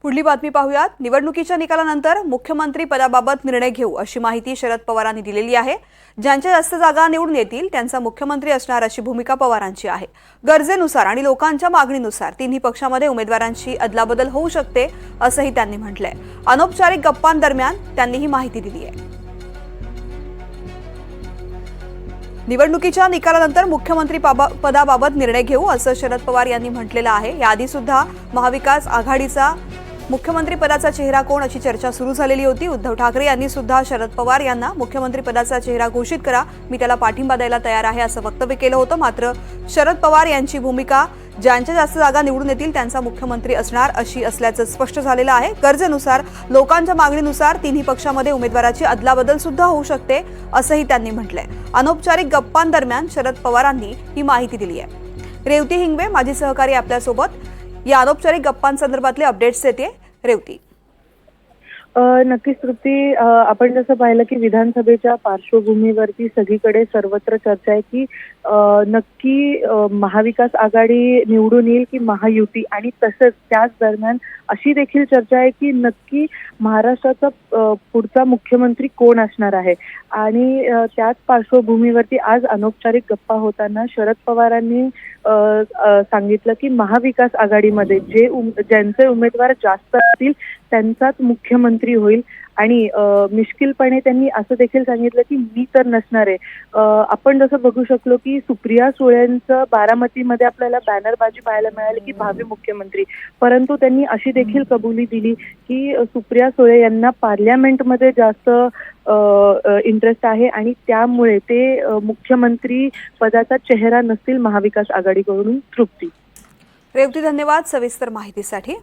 पुढली बातमी पाहूयात। निवडणुकीच्या निकालानंतर मुख्यमंत्री पदाबाबत निर्णय घेऊ अशी माहिती शरद पवारांनी दिलेली आहे। ज्यांच्या जास्त जागा निवडून येतील त्यांचा मुख्यमंत्री असणार अशी भूमिका पवारांची आहे। गरजेनुसार आणि लोकांच्या मागणीनुसार तिन्ही पक्षामध्ये उमेदवारांची अदलाबदल होऊ शकते असंही त्यांनी म्हटलंय। अनौपचारिक गप्पांदरम्यान त्यांनी ही माहिती दिली आहे। निवडणुकीच्या निकालानंतर मुख्यमंत्री पदाबाबत निर्णय घेऊ असं शरद पवार यांनी म्हटलेलं आहे। याआधी सुद्धा महाविकास आघाडीचा मुख्यमंत्री पदाचा चेहरा कोण अशी चर्चा सुरू झालेली होती। उद्धव ठाकरे यांनी सुद्धा शरद पवार यांना मुख्यमंत्री पदाचा चेहरा घोषित करा, मी त्याला पाठिंबा द्यायला तयार आहे असं वक्तव्य केलं होतं। मात्र शरद पवार यांची भूमिका ज्यांच्या जास्त जागा निवडून येतील त्यांचा मुख्यमंत्री असणार अशी असल्याचं स्पष्ट झालेलं आहे। गरजेनुसार लोकांच्या मागणीनुसार तिन्ही पक्षामध्ये उमेदवाराची अदलाबदल सुद्धा होऊ शकते असंही त्यांनी म्हटलंय। अनौपचारिक गप्पांदरम्यान शरद पवारांनी ही माहिती दिली आहे। रेवती हिंगवे माझी सहकारी आपल्यासोबत या अनौपचारिक गप्पांसंदर्भातले अपडेट्स देते। रेवती, नक्कीच तृप्ती, आपण जसं पाहिलं की विधानसभेच्या पार्श्वभूमीवरती सगळीकडे सर्वत्र चर्चा आहे की नक्की महाविकास आघाडी निवडून येईल की महायुती, आणि तसंच त्याच दरम्यान अशी देखील चर्चा आहे की नक्की महाराष्ट्राचा पुढचा मुख्यमंत्री कोण असणार आहे। आणि त्याच पार्श्वभूमीवरती आज अनौपचारिक गप्पा होताना शरद पवारांनी सांगितलं की महाविकास आघाडीमध्ये ज्यांचे उमेदवार जास्त असतील त्यांचाच मुख्यमंत्री होईल। आणि मिश्किलपणे त्यांनी असं देखील सांगितलं की मी तर नसणार आहे। आपण जसं बघू शकलो की सुप्रिया सुळेंचं बारामतीमध्ये आपल्याला बॅनरबाजी पाहायला मिळाली की भावी मुख्यमंत्री, परंतु त्यांनी अशी देखील कबुली दिली की सुप्रिया सुळे यांना पार्लमेंटमध्ये जास्त इंटरेस्ट आहे आणि त्यामुळे ते मुख्यमंत्री पदाचा चेहरा नसतील महाविकास आघाडीकडून। तृप्ती, रेवती, धन्यवाद सविस्तर माहितीसाठी।